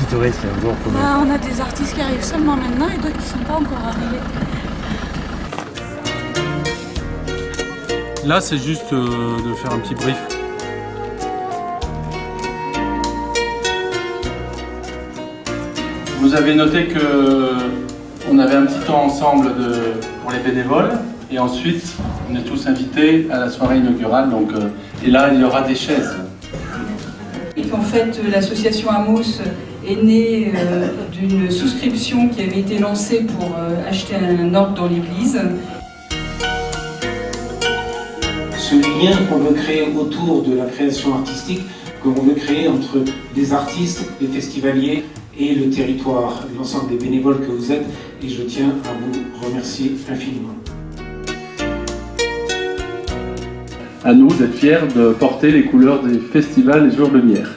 touristes un jour comme... On a des artistes qui arrivent seulement maintenant et d'autres qui ne sont pas encore arrivés. Là, c'est juste de faire un petit brief. Vous avez noté qu'on avait un petit temps ensemble pour les bénévoles et ensuite on est tous invités à la soirée inaugurale. Donc, et là, il y aura des chaises. Et qu'en fait, l'association Amos est née d'une souscription qui avait été lancée pour acheter un orgue dans l'église. Ce lien qu'on veut créer autour de la création artistique, qu'on veut créer entre les artistes, les festivaliers et le territoire, l'ensemble des bénévoles que vous êtes, et je tiens à vous remercier infiniment. À nous d'être fiers de porter les couleurs des festivals Les Jours de Lumière.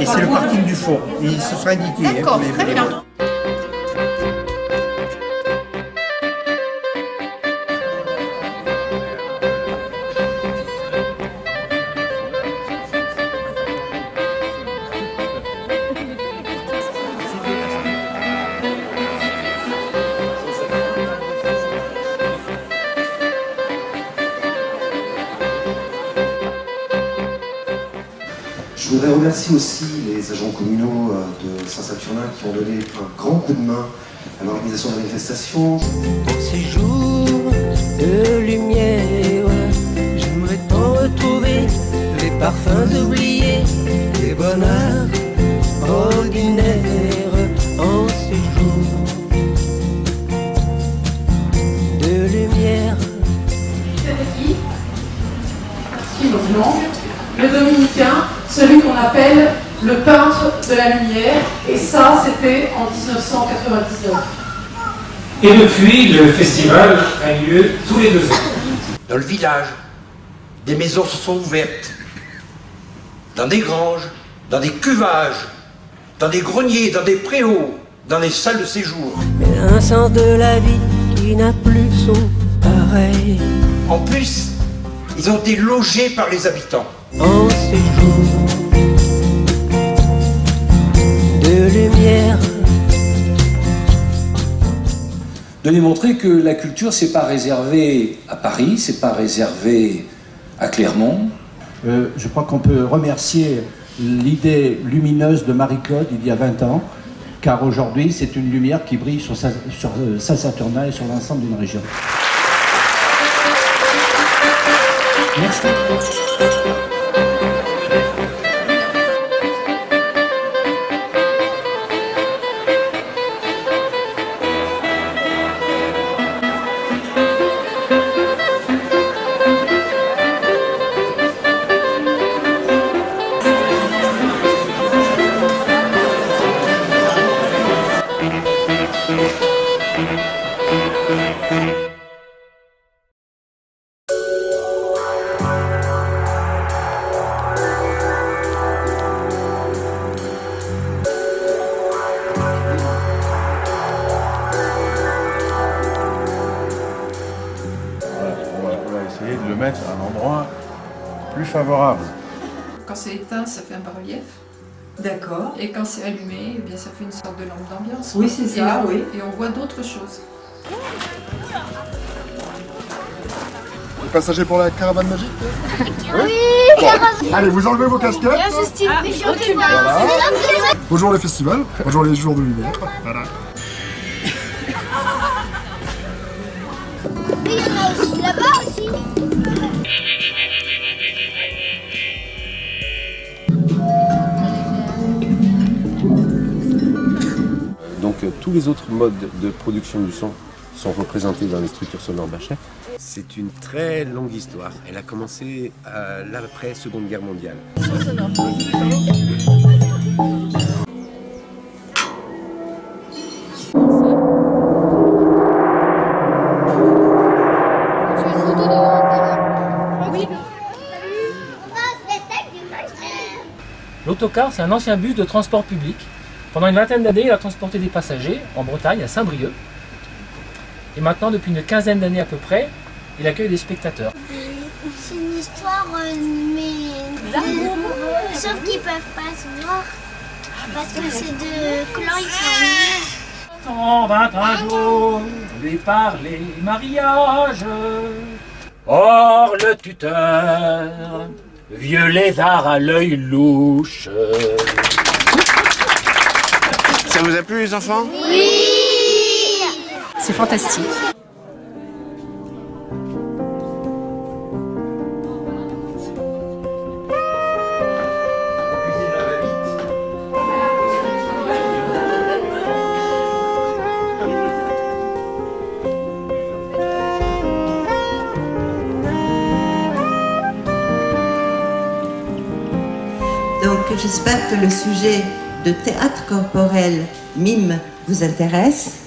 Et c'est le parking du fond, il se sera indiqué. D'accord, très bien. Je voudrais remercier aussi les agents communaux de Saint-Saturnin qui ont donné un grand coup de main à l'organisation de la manifestation. Dans ces jours de lumière, j'aimerais t'en retrouver les parfums oubliés, les bonheurs ordinaires en ces jours de lumière. C'est qui? Suivant le dominicain, celui qu'on appelle le peintre de la lumière, et ça c'était en 1999. Et depuis, le festival a lieu tous les 2 ans. Dans le village, des maisons se sont ouvertes, dans des granges, dans des cuvages, dans des greniers, dans des préaux, dans les salles de séjour. Un sens de la vie qui n'a plus son pareil. En plus, ils ont été logés par les habitants. En ces jours de lumière. De lui montrer que la culture, c'est pas réservé à Paris, c'est pas réservé à Clermont. Je crois qu'on peut remercier l'idée lumineuse de Marie-Claude il y a 20 ans, car aujourd'hui, c'est une lumière qui brille sur Saint-Saturnin et sur l'ensemble d'une région. Merci. De le mettre à un endroit plus favorable. Quand c'est éteint, ça fait un bas-relief. D'accord. Et quand c'est allumé, eh bien, ça fait une sorte de lampe d'ambiance. Oui, c'est ça, oui. Et on voit d'autres choses. Les passagers pour la caravane magique? Oui, bon. Allez, vous enlevez vos casquettes. Voilà. Bonjour les festivals, bonjour les jours de lumière. Voilà. Mais il y en a aussi là-bas aussi. Donc tous les autres modes de production du son sont représentés dans les structures sonores Bachet. C'est une très longue histoire. Elle a commencé à l'après-Seconde Guerre mondiale. L'autocar, c'est un ancien bus de transport public. Pendant une vingtaine d'années, il a transporté des passagers en Bretagne, à Saint-Brieuc. Et maintenant, depuis une quinzaine d'années à peu près, il accueille des spectateurs. C'est une histoire, mais sauf qu'ils peuvent pas se voir. Parce que ces deux clans, ils sont... 121 jours, départ les mariages. Or le tuteur, vieux lézard à l'œil louche. Ça vous a plu les enfants? Oui! C'est fantastique. Donc j'espère que le sujet de théâtre corporel mime vous intéresse.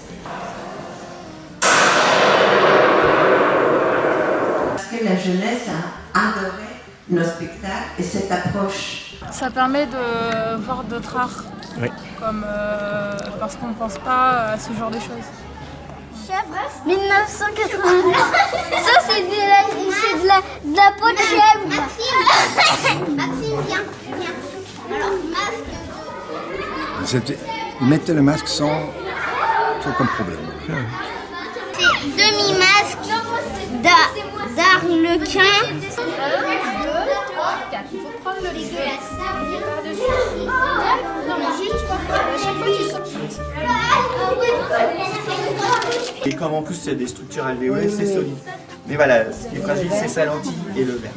Parce que la jeunesse a adoré nos spectacles et cette approche. Ça permet de voir d'autres arts, Oui. comme, parce qu'on ne pense pas à ce genre de choses. 1989. Ça, c'est de la peau de chèvre. Maxime, viens. Alors, masque. Mettez le masque sans aucun problème. C'est demi-masque d'arlequin. Il faut prendre le dégueulasse par-dessus. Non, mais juste, à chaque fois, tu sors. Et comme en plus c'est des structures alvéolaires, c'est solide. Mais voilà, ce qui est fragile, c'est sa lentille et le verre.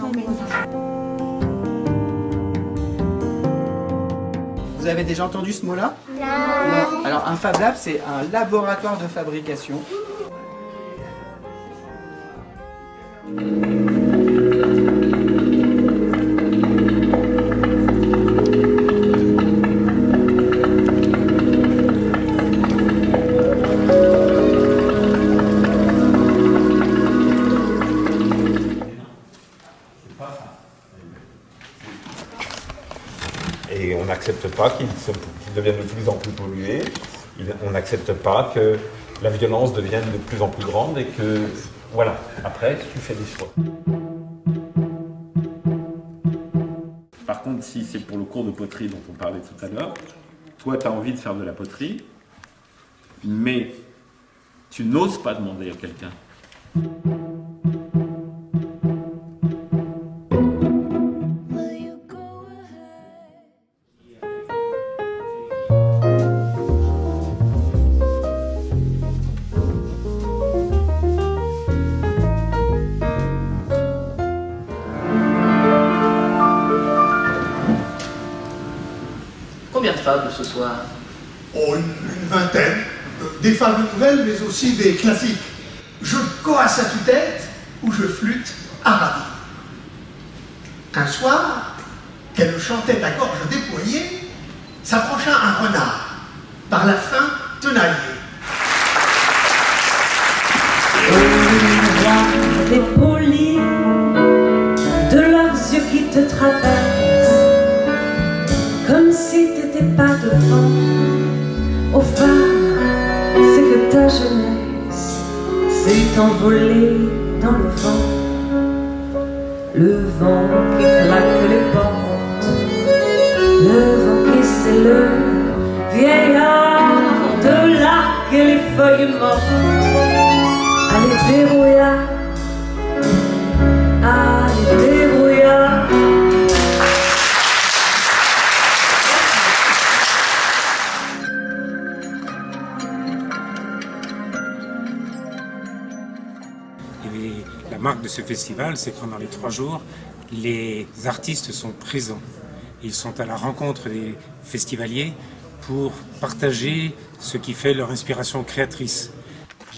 Vous avez déjà entendu ce mot-là? Non. Alors un Fab Lab, c'est un laboratoire de fabrication. Et on n'accepte pas qu'ils deviennent de plus en plus pollués. On n'accepte pas que la violence devienne de plus en plus grande et que, voilà, après, tu fais des choix. Par contre, si c'est pour le cours de poterie dont on parlait tout à l'heure, toi, tu as envie de faire de la poterie, mais tu n'oses pas demander à quelqu'un. Combien de fables ce soir? Oh, une vingtaine. Des fables nouvelles, mais aussi des classiques. Je coasse à tue-tête ou je flûte à radis. Un soir, qu'elle chantait à gorge déployée, s'approcha un renard, par la fin tenaillé. Des polis de leurs yeux qui te traversent, comme si t'étais pas devant. Aux femmes, c'est que ta jeunesse s'est envolée dans le vent qui claque les portes, le vent qui c'est le vieillard de l'arc et les feuilles mortes. Allez débrouillard, allez débrouillard. Et la marque de ce festival, c'est que pendant les 3 jours, les artistes sont présents. Ils sont à la rencontre des festivaliers pour partager ce qui fait leur inspiration créatrice.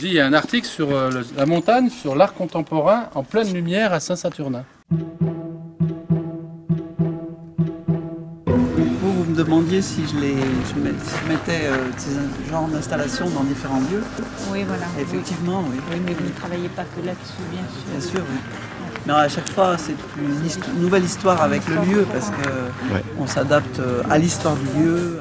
Il y a un article sur la montagne, sur l'art contemporain en pleine lumière à Saint-Saturnin. Vous me demandiez si je mettais ce genre d'installation dans différents lieux. Oui, voilà. Effectivement, oui. Oui, mais vous ne travaillez pas que là-dessus, bien sûr. Bien sûr, oui. Mais à chaque fois, c'est une nouvelle histoire avec le lieu, parce qu'on s'adapte à l'histoire du lieu.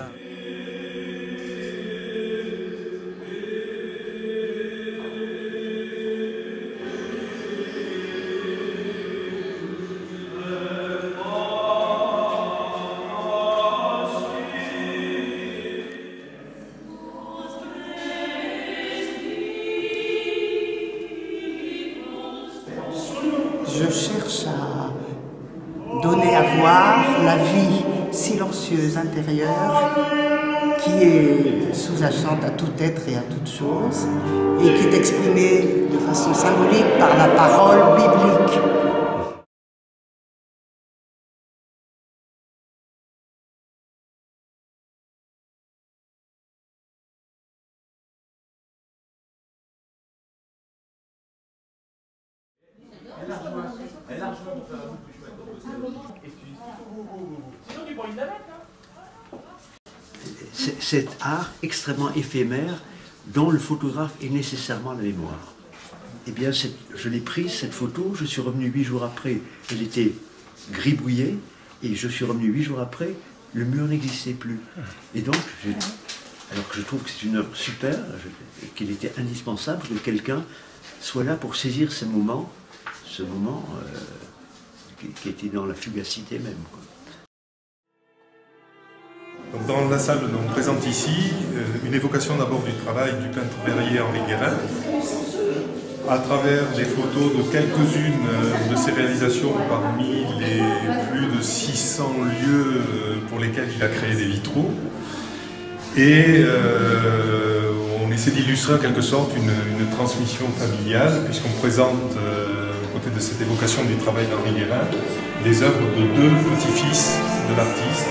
cherche à donner à voir la vie silencieuse intérieure qui est sous-jacente à tout être et à toute chose et qui est exprimée de façon symbolique par la parole biblique. Cet art extrêmement éphémère dont le photographe est nécessairement la mémoire. Eh bien, je l'ai prise, cette photo, je suis revenu 8 jours après, elle était gribouillée, et je suis revenu 8 jours après, le mur n'existait plus. Et donc, alors que je trouve que c'est une œuvre super, qu'il était indispensable que quelqu'un soit là pour saisir ce moment qui était dans la fugacité même, quoi. Donc dans la salle, on présente ici une évocation d'abord du travail du peintre verrier Henri Guérin, à travers des photos de quelques-unes de ses réalisations parmi les plus de 600 lieux pour lesquels il a créé des vitraux. Et on essaie d'illustrer en quelque sorte une transmission familiale, puisqu'on présente, aux côtés de cette évocation du travail d'Henri Guérin, des œuvres de 2 petits-fils de l'artiste.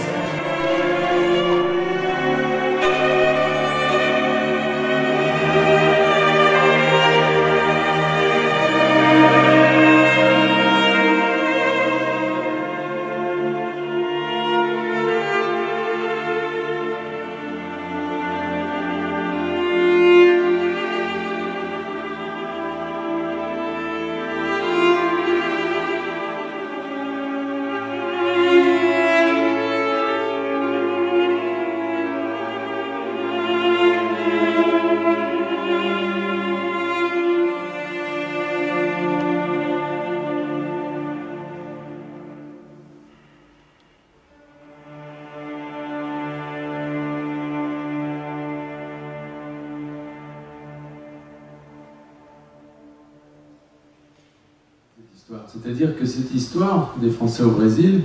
C'est-à-dire que cette histoire des Français au Brésil,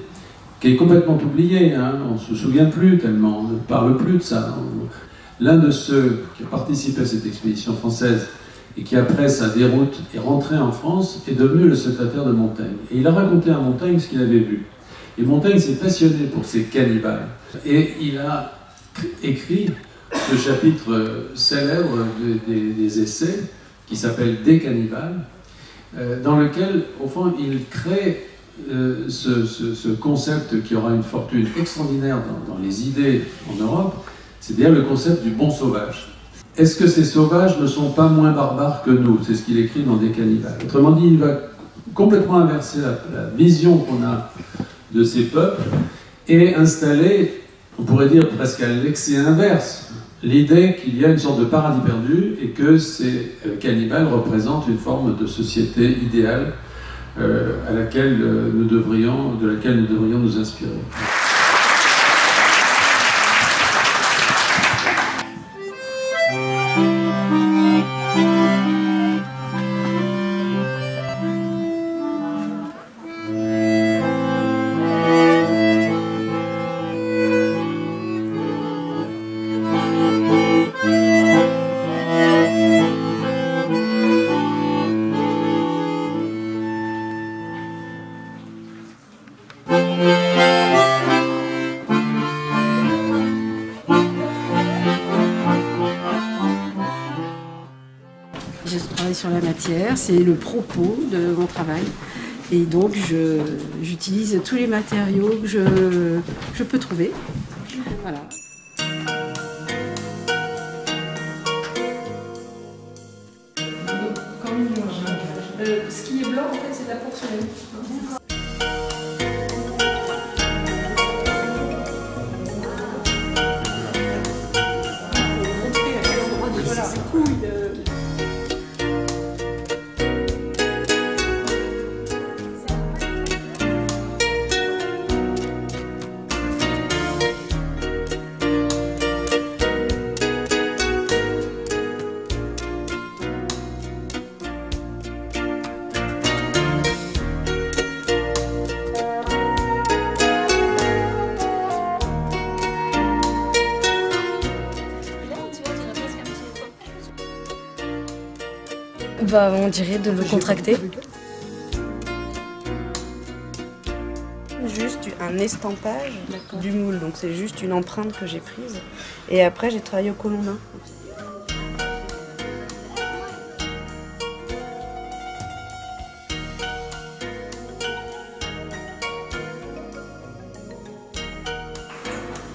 qui est complètement oubliée, hein, on ne se souvient plus tellement, on ne parle plus de ça. L'un de ceux qui a participé à cette expédition française et qui après sa déroute est rentré en France est devenu le secrétaire de Montaigne. Et il a raconté à Montaigne ce qu'il avait vu. Et Montaigne s'est passionné pour ces cannibales. Et il a écrit ce chapitre célèbre des essais qui s'appelle « Des cannibales », dans lequel, au fond, il crée ce concept qui aura une fortune extraordinaire dans les idées en Europe, c'est-à-dire le concept du bon sauvage. Est-ce que ces sauvages ne sont pas moins barbares que nous? C'est ce qu'il écrit dans Des cannibales. Autrement dit, il va complètement inverser la vision qu'on a de ces peuples et installer, on pourrait dire presque à l'excès inverse, l'idée qu'il y a une sorte de paradis perdu et que ces cannibales représentent une forme de société idéale de laquelle nous devrions nous inspirer. Je travaille sur la matière, c'est le propos de mon travail. Et donc j'utilise tous les matériaux que je peux trouver. Voilà. Ce qui est blanc, en fait, c'est de la porcelaine. on dirait de l'eau contractée. Juste un estampage du moule, donc c'est juste une empreinte que j'ai prise. Et après j'ai travaillé au colombin.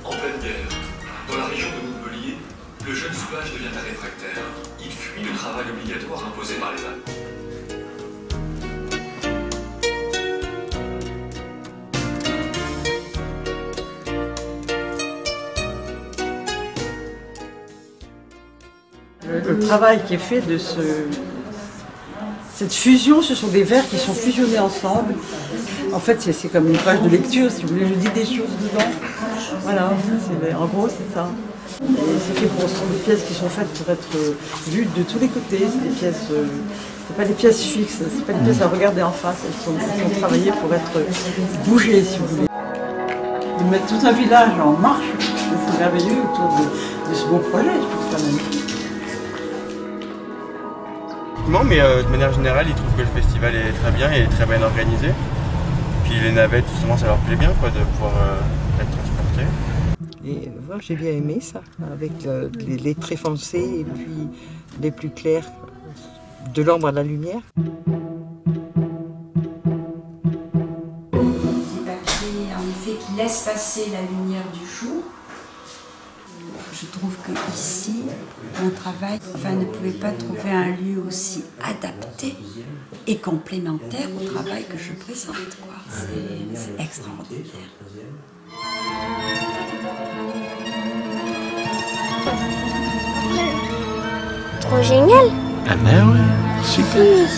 En pleine guerre, dans la région de Montpellier, le jeune sauvage devient un réfractaire. Il fuit le travail obligatoire imposé par les Allemands. Le travail qui est fait de cette fusion, ce sont des vers qui sont fusionnés ensemble. En fait, c'est comme une page de lecture, si vous voulez, je dis des choses dedans. Voilà, en gros, c'est ça. Et c'est fait pour, ce sont des pièces qui sont faites pour être vues de tous les côtés. C'est des pièces, c'est pas des pièces fixes, c'est pas des pièces à regarder en face. Elles sont travaillées pour être bougées, si vous voulez. Ils mettent tout un village en marche, c'est merveilleux autour de ce beau projet, je trouve quand même. Mais de manière générale, ils trouvent que le festival est très bien et très bien organisé. Puis les navettes, justement, ça leur plaît bien quoi, de pouvoir être transportés. Et voilà, j'ai bien aimé ça, avec les traits foncés et puis les plus clairs, de l'ombre à la lumière. Des papiers, en effet, qui laissent passer la lumière du jour. Je trouve qu'ici, mon travail ne pouvait pas trouver un lieu aussi adapté et complémentaire au travail que je présente. C'est extraordinaire. Trop génial! Ah ben ouais, super!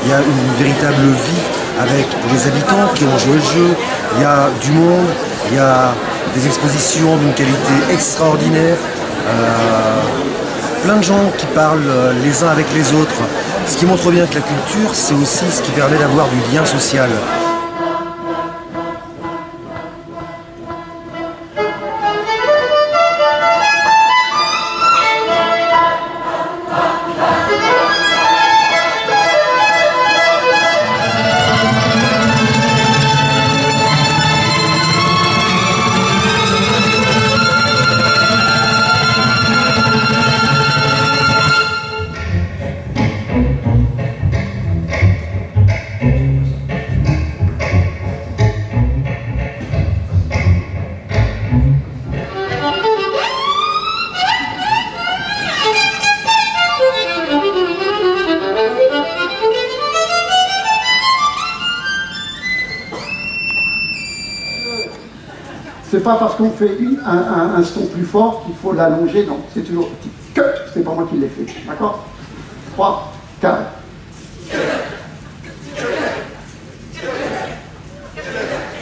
Il y a une véritable vie avec les habitants qui ont joué le jeu, il y a du monde, il y a des expositions d'une qualité extraordinaire, plein de gens qui parlent les uns avec les autres, ce qui montre bien que la culture, c'est aussi ce qui permet d'avoir du lien social. C'est pas parce qu'on fait un son plus fort qu'il faut l'allonger, non. C'est toujours que, c'est pas moi qui l'ai fait. D'accord? 3, 4.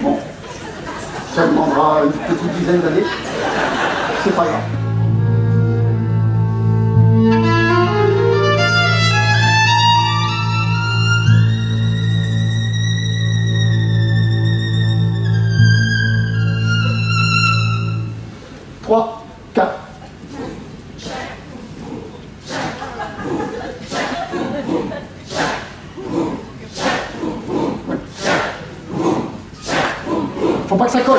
Bon. Ça demandera une petite dizaine d'années. C'est pas grave. Trois, 4. Faut pas que ça colle.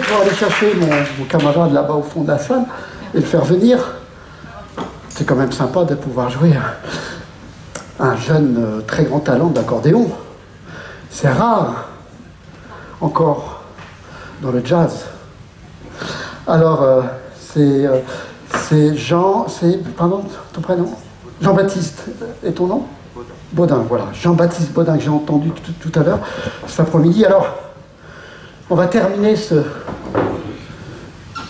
Pour aller chercher mon camarade là-bas au fond de la salle et le faire venir. C'est quand même sympa de pouvoir jouer un jeune très grand talent d'accordéon. C'est rare encore dans le jazz. Alors c'est Jean, pardon, ton prénom? Jean-Baptiste. Et ton nom? Baudin, voilà. Jean-Baptiste Baudin que j'ai entendu tout à l'heure cet après-midi. Alors, on va terminer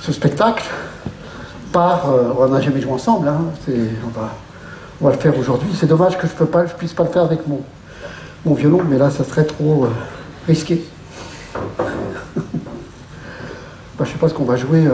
ce spectacle par... on n'a jamais joué ensemble, hein, on va le faire aujourd'hui. C'est dommage que je puisse pas le faire avec mon violon, mais là, ça serait trop risqué. Je sais pas ce qu'on va jouer.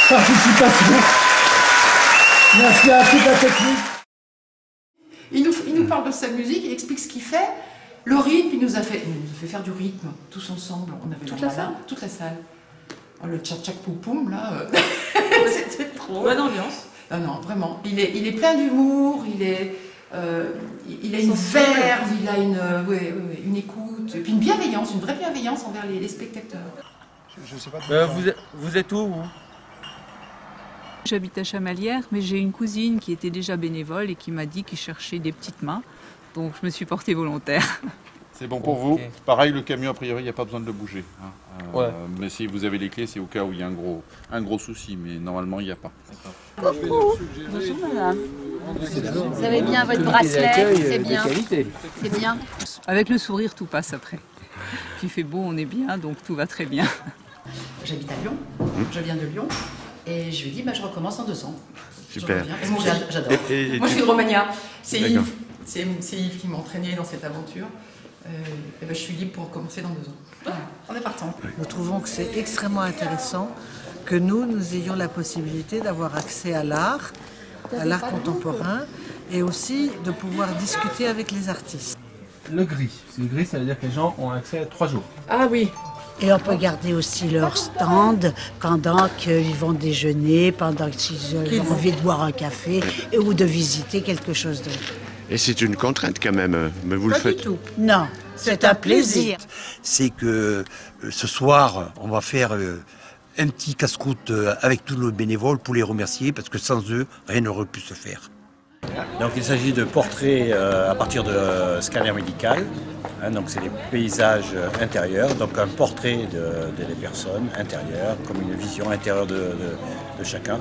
Participation. Merci à toute la technique. Il nous parle de sa musique, il explique ce qu'il fait, le rythme, il nous a fait faire du rythme, tous ensemble. On avait toute la salle. Oh, le tchak-tchak poum-poum, là, c'était trop. Bonne ambiance. Non, vraiment. Il est plein d'humour, il a une verve, il a une écoute, et puis une bienveillance, une vraie bienveillance envers les spectateurs. Je sais pas. Vous êtes où, vous? J'habite à Chamalières, mais j'ai une cousine qui était déjà bénévole et qui m'a dit qu'il cherchait des petites mains. Donc je me suis portée volontaire. C'est bon pour vous. Pareil, le camion, a priori, il n'y a pas besoin de le bouger. Hein. Ouais. Mais si vous avez les clés, c'est au cas où il y a un gros souci, mais normalement, il n'y a pas. Bonjour madame. Vous avez bien votre bracelet, c'est bien. C'est bien. Avec le sourire, tout passe après. Puis il fait beau, on est bien, donc tout va très bien. J'habite à Lyon, je viens de Lyon, et je lui dis je recommence dans 2 ans. Super. Moi j'adore. Moi je suis de Romagna, c'est Yves qui m'a entraîné dans cette aventure. Je suis libre pour recommencer dans 2 ans. On est partant. Nous trouvons que c'est extrêmement intéressant que nous ayons la possibilité d'avoir accès à l'art contemporain, et aussi de pouvoir discuter avec les artistes. Le gris, ça veut dire que les gens ont accès à 3 jours. Ah oui. Et on peut garder aussi leur stand pendant qu'ils vont déjeuner, pendant qu'ils ont envie de boire un café ou de visiter quelque chose d'autre. Et c'est une contrainte quand même, mais vous le faites. Pas du tout. Non, c'est un plaisir. C'est que ce soir, on va faire un petit casse-croûte avec tous nos bénévoles pour les remercier, parce que sans eux, rien n'aurait pu se faire. Donc il s'agit de portraits à partir de scanner médical, donc c'est des paysages intérieurs, donc un portrait des personnes intérieures, comme une vision intérieure de chacun,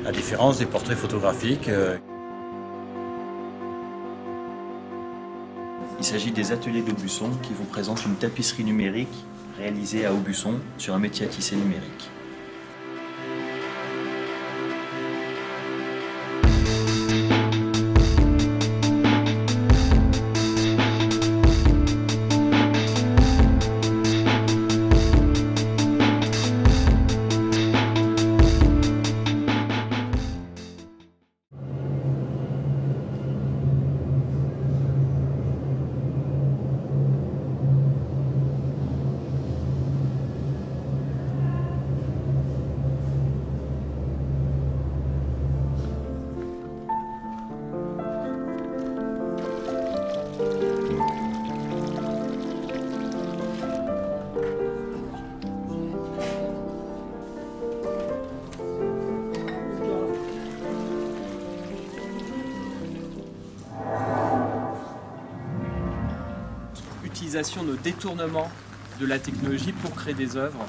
à différence des portraits photographiques. Il s'agit des ateliers d'Aubusson qui vous présentent une tapisserie numérique réalisée à Aubusson sur un métier à tisser numérique. utilisation, nos détournements de la technologie pour créer des œuvres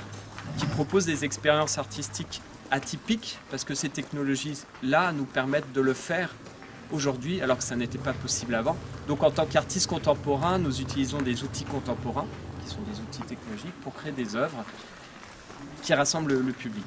qui proposent des expériences artistiques atypiques, parce que ces technologies-là nous permettent de le faire aujourd'hui, alors que ça n'était pas possible avant. Donc en tant qu'artistes contemporains, nous utilisons des outils contemporains, qui sont des outils technologiques, pour créer des œuvres qui rassemblent le public.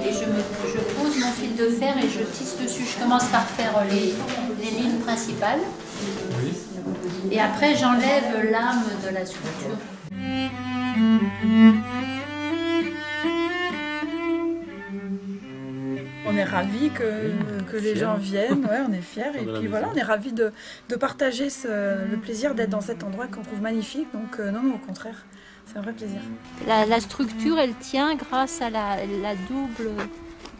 Et je pose mon fil de fer et je tisse dessus. Je commence par faire les lignes principales. Et après, j'enlève l'âme de la sculpture. On est ravis que les gens viennent, ouais, on est fiers. Et puis voilà, on est ravis de partager le plaisir d'être dans cet endroit qu'on trouve magnifique. Donc non, au contraire, c'est un vrai plaisir. La structure, elle tient grâce à la double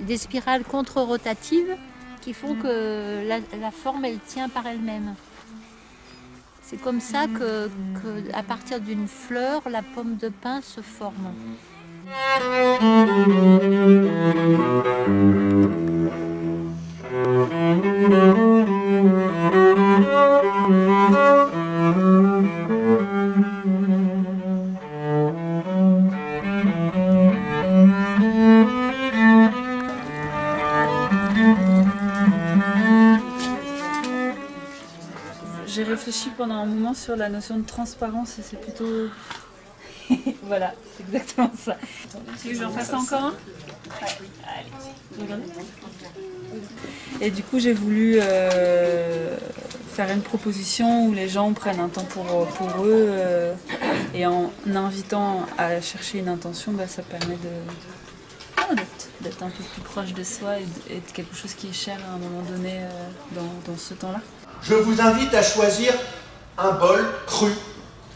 des spirales contre-rotatives qui font que la forme, elle tient par elle-même. C'est comme ça que, à partir d'une fleur, la pomme de pin se forme. J'ai réfléchi pendant un moment sur la notion de transparence et c'est plutôt... Voilà, c'est exactement ça. Tu veux que j'en fasse encore un? Ouais, allez. Regardez. Et du coup, j'ai voulu faire une proposition où les gens prennent un temps pour eux et en invitant à chercher une intention, bah, ça permet d'être un peu plus proche de soi et de quelque chose qui est cher à un moment donné dans ce temps-là. Je vous invite à choisir un bol cru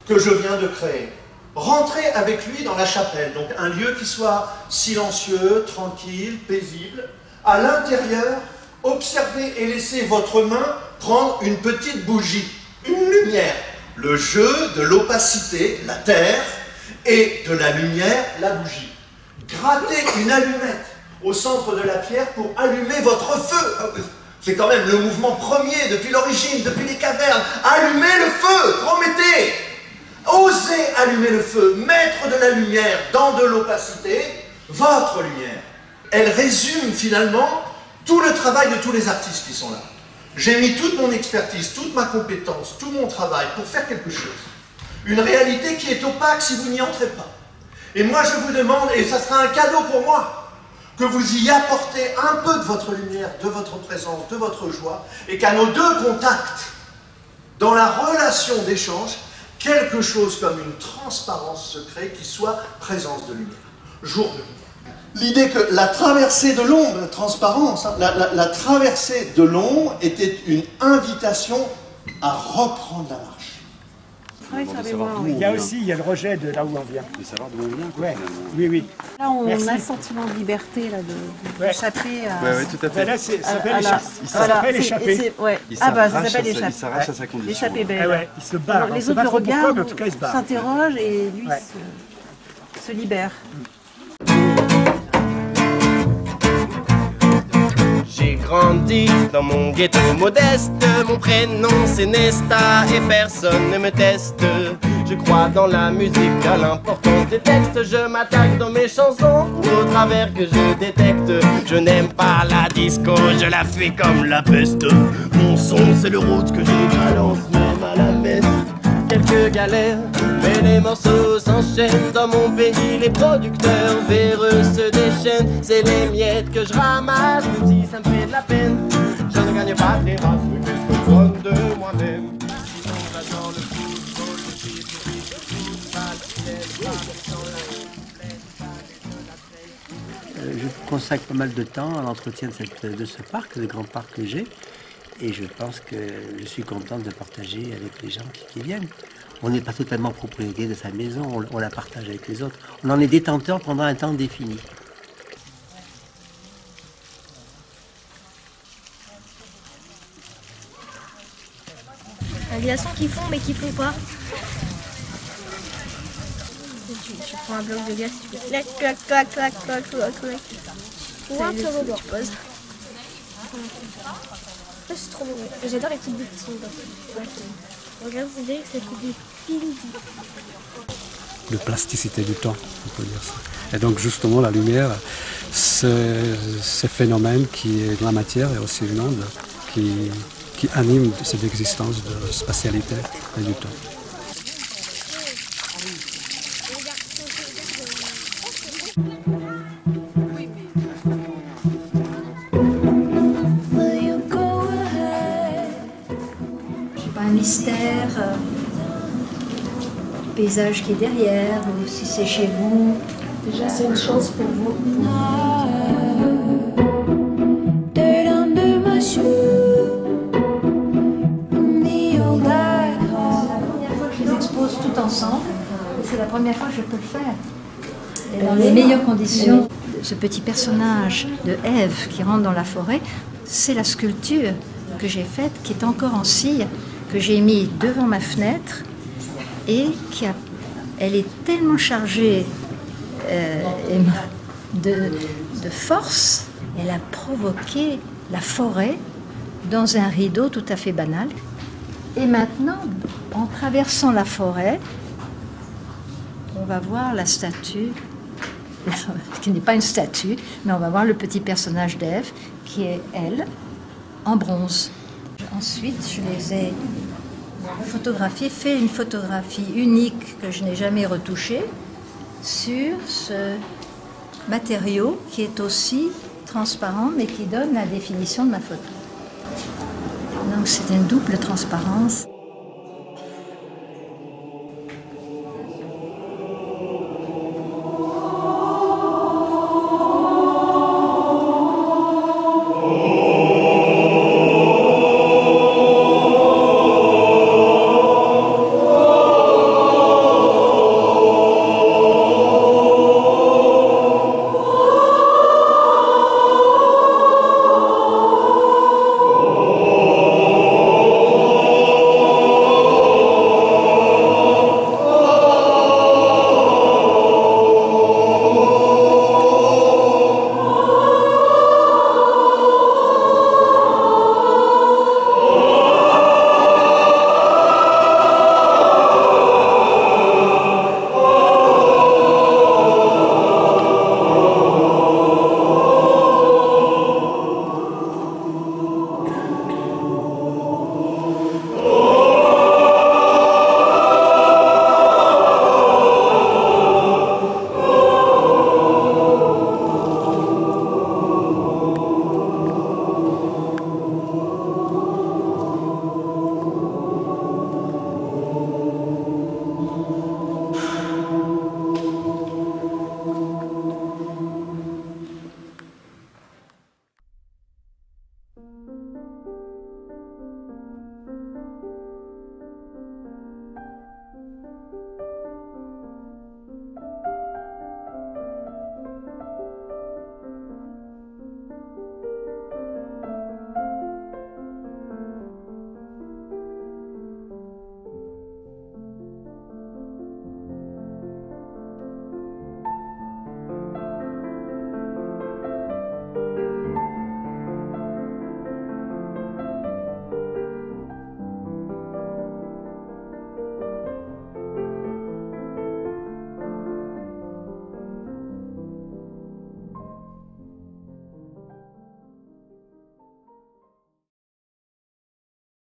que je viens de créer. Rentrez avec lui dans la chapelle, donc un lieu qui soit silencieux, tranquille, paisible. À l'intérieur, observez et laissez votre main prendre une petite bougie, une lumière. Le jeu de l'opacité, la terre, et de la lumière, la bougie. Grattez une allumette au centre de la pierre pour allumer votre feu. C'est quand même le mouvement premier depuis l'origine, depuis les cavernes. Allumez le feu, promettez. Osez allumer le feu, mettre de la lumière dans de l'opacité, votre lumière. Elle résume finalement tout le travail de tous les artistes qui sont là. J'ai mis toute mon expertise, toute ma compétence, tout mon travail pour faire quelque chose. Une réalité qui est opaque si vous n'y entrez pas. Et moi je vous demande, et ça sera un cadeau pour moi, que vous y apportez un peu de votre lumière, de votre présence, de votre joie, et qu'à nos deux contacts, dans la relation d'échange, quelque chose comme une transparence se crée qui soit présence de lumière, jour de lumière. L'idée que la traversée de l'ombre, la transparence, hein, la traversée de l'ombre était une invitation à reprendre la marche. Oui, il y a aussi le rejet de là où on vient. De savoir d'où on vient. Ouais. Oui, oui. Là, on a un sentiment de liberté, là, d'échapper à... Oui, tout à fait. Là, ça s'appelle échapper. Ah bah, ça s'appelle échapper. Il s'arrache à sa condition. L'échapper belle. Ouais, il se barre. Les autres le regardent, il se barre. s'interrogent et lui se libère. J'ai grandi dans mon ghetto modeste, mon prénom c'est Nesta et personne ne me teste. Je crois dans la musique, à l'importance des textes, je m'attaque dans mes chansons aux travers que je détecte. Je n'aime pas la disco, je la fais comme la peste. Mon son c'est le route que je balance même à la messe. Quelques galères, mais les morceaux s'enchaînent. Dans mon pays, les producteurs véreux se déchaînent. C'est les miettes que je ramasse, même si ça me fait de la peine. Je ne gagne pas des masses, mais que je donne de moi-même. Je consacre pas mal de temps à l'entretien de ce parc, le grand parc que j'ai. Et je pense que je suis contente de partager avec les gens qui viennent. On n'est pas totalement propriétaire de sa maison, on la partage avec les autres. On en est détenteur pendant un temps défini. Il y a ceux qui font mais qui font pas. Tu prends un bloc de glace, tu fais clac, clac, clac, clac, clac, clac, clac. Tu poses. C'est trop beau. J'adore les petites boules qui sont dedans. Regarde, vous voyez que ça fait des piles. De plasticité du temps, on peut dire ça. Et donc justement la lumière, c'est ce phénomène qui est de la matière et aussi une onde qui anime cette existence de spatialité et du temps. C'est pas un mystère. Paysage qui est derrière, ou si c'est chez vous. Déjà, c'est une chance pour vous. Je les expose tout ensemble, et c'est la première fois que je peux le faire. Et dans les meilleures conditions. Ce petit personnage de Ève qui rentre dans la forêt, c'est la sculpture que j'ai faite, qui est encore en cire, que j'ai mis devant ma fenêtre. Et elle est tellement chargée de force, elle a provoqué la forêt dans un rideau tout à fait banal. Et maintenant, en traversant la forêt, on va voir la statue, qui n'est pas une statue, mais on va voir le petit personnage d'Ève, qui est elle, en bronze. Ensuite, je les ai photographié, fait une photographie unique que je n'ai jamais retouchée sur ce matériau qui est aussi transparent mais qui donne la définition de ma photo. Donc c'est une double transparence.